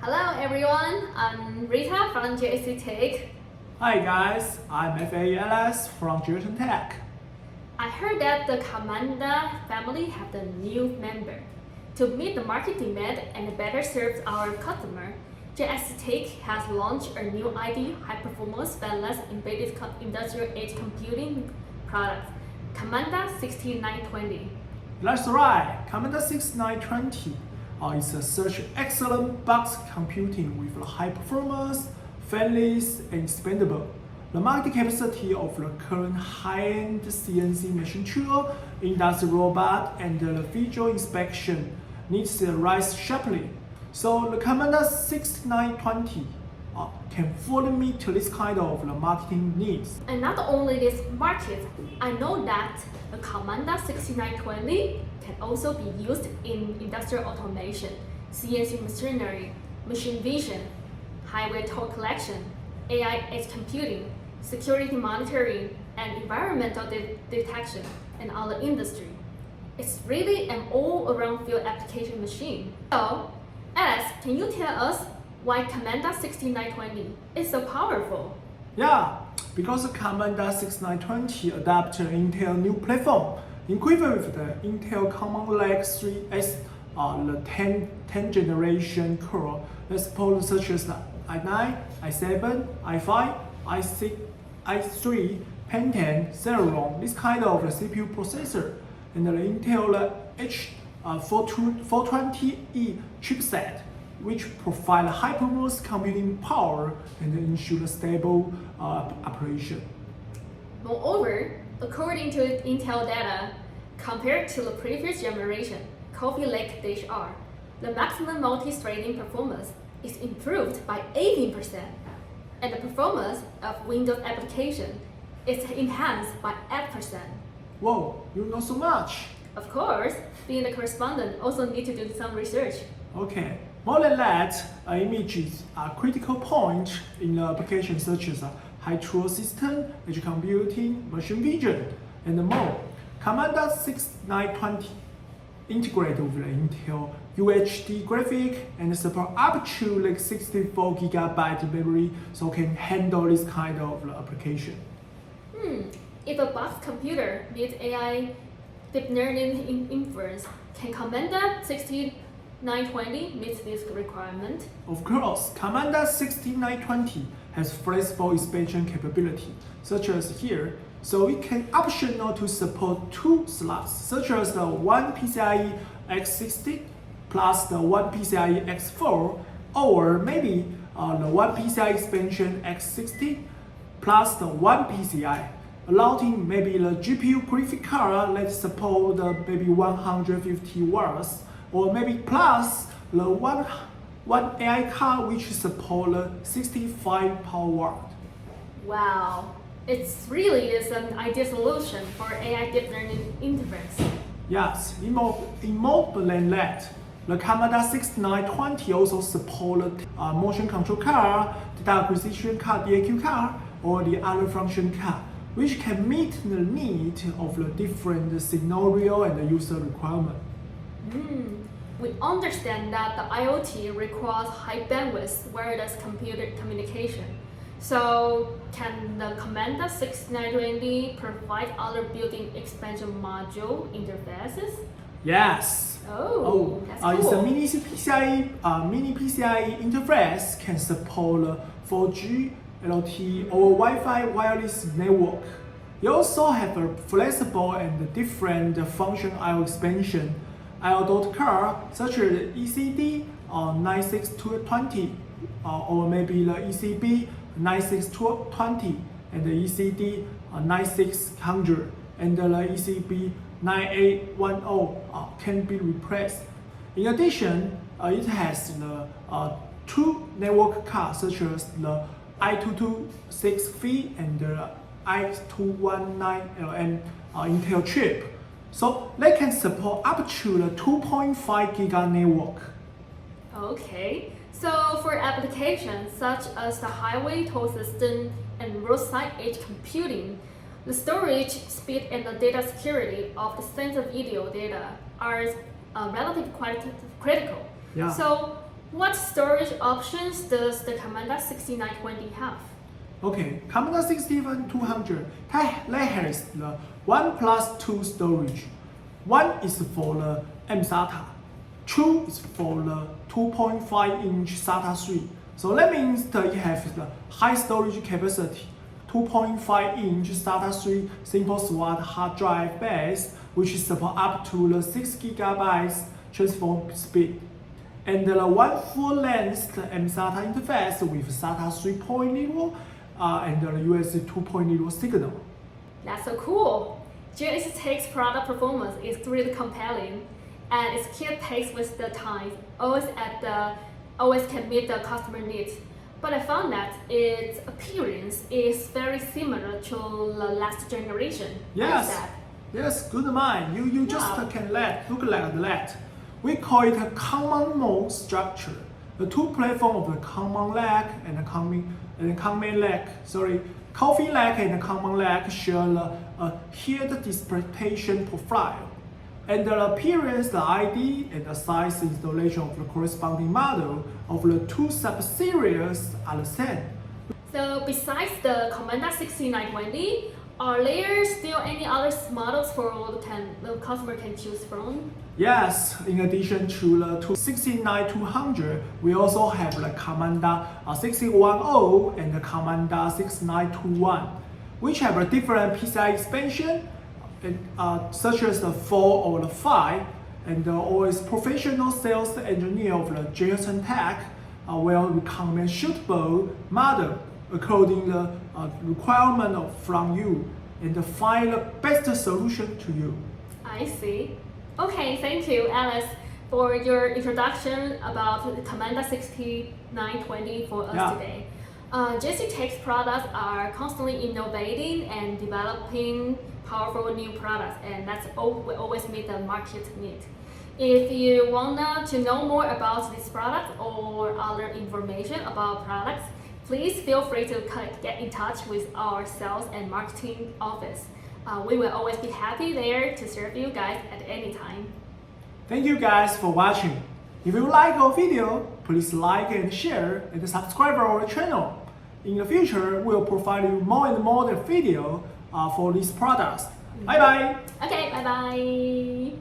Hello everyone, I'm Rita from JHCTECH. Hi guys, I'm FAE Alex from JHCTECH. I heard that the KMDA family have the new member. To meet the market demand and better serve our customer, JHCTECH has launched a new ID high-performance fanless embedded industrial edge computing product, KMDA-6920. That's right, KMDA-6920 is a such excellent box computing with high performance, fanless, and expandable. The market capacity of the current high-end CNC machine tool, industrial robot, and the visual inspection needs to rise sharply. So the KMDA-6920 can fully meet this kind of the marketing needs. And not only this market, I know that the KMDA-6920 can also be used in industrial automation, CNC machinery, machine vision, highway toll collection, AI edge computing, security monitoring, and environmental detection, and other industry. It's really an all-around field application machine. So, Alex, can you tell us why KMDA-6920 is so powerful? Yeah, because the KMDA-6920 adapts Intel new platform, equipped with the Intel Common Lake 3S, the 10th generation core that supports such as the i9, i7, i5, i6, i3, Pentium, Celeron, this kind of CPU processor, and the Intel H420E chipset, which provide high-performance computing power and ensure stable operation. Moreover, according to Intel data, compared to the previous generation, Coffee Lake-R, the maximum multi-threading performance is improved by 18%, and the performance of Windows application is enhanced by 8%. Whoa, you know so much! Of course, being a correspondent also need to do some research. Okay, more than that, images are critical point in the application such as high tool system, edge computing, machine vision, and more. KMDA-6920 integrate with the Intel UHD graphic and support up to like 64 GB memory, so can handle this kind of application. If a box computer needs AI deep learning inference, can KMDA-6920 meet this requirement? Of course, KMDA-6920 has flexible expansion capability, such as here, so it can optional to support two slots, such as the one PCIe X60 plus the one PCIe X4, or maybe the one PCIe expansion X60 plus the one PCIe, allowing maybe the GPU graphic card that support maybe 150 watts, or maybe plus the one AI card which support 65 power watt. Wow, it really is an ideal solution for AI deep learning inference. Yes, in more than that, the KMDA-6920 also support motion control card, data acquisition card, DAQ card, or the other function card, which can meet the need of the different scenario and the user requirement. We understand that the IoT requires high bandwidth wireless computer communication. So can the KMDA-6920 provide other built-in expansion module interfaces? Yes. That's cool. It's a mini PCIe interface can support 4G, LTE, or Wi-Fi wireless network. You also have a flexible and different function I/O expansion I/O card, such as the ECD 9620, or maybe the ECB 9620 and the ECD 9600 and the ECB 9810 can be replaced. In addition, it has the two network cards such as the i226V and the i219LN Intel chip. So they can support up to the 2.5 GHz network. Okay, so for applications such as the highway toll system and roadside edge computing, the storage speed and the data security of the sensor video data are relatively quite critical. Yeah. So What storage options does the KMDA-6920 have? Okay, KMDA-6920 that has the 1+2 storage. 1 is for the mSATA, 2 is for the 2.5-inch SATA 3. So that means that it has the high storage capacity, 2.5-inch SATA 3 simple SWAT hard drive base, which support up to the 6 GB transfer speed, and the one full-length mSATA interface with SATA 3.0 and the USB 2.0 signal. That's so cool. JHCTECH's product performance is really compelling, and its keep pace with the times, always can meet the customer needs. But I found that its appearance is very similar to the last generation. Yes, good mind. You just can look like that. We call it a common mode structure. The two platforms of the common lag and the common lag, coffee lag and the common lag share a tiered display profile. And the appearance, the ID, and the size installation of the corresponding model of the two sub-series are the same. So besides the KMDA-6920, are there still any other models for the customer can choose from? Yes, in addition to the 6920, we also have the KMDA-6610 and the KMDA-6921, which have a different PCIe expansion, such as the 4 or the 5, and always professional sales engineer of the JHCTECH will recommend suitable model according to the requirement from you and find the best solution to you. I see. Okay, thank you, Alex, for your introduction about the KMDA-6920 for us today. JHCTECH's products are constantly innovating and developing powerful new products, and that's will always meet the market need. If you want to know more about this product or other information about products, please feel free to get in touch with our sales and marketing office. We will always be happy there to serve you guys at any time. Thank you guys for watching. If you like our video, please like and share and subscribe our channel. In the future, we'll provide you more and more video for these products. Bye bye. Okay, bye bye.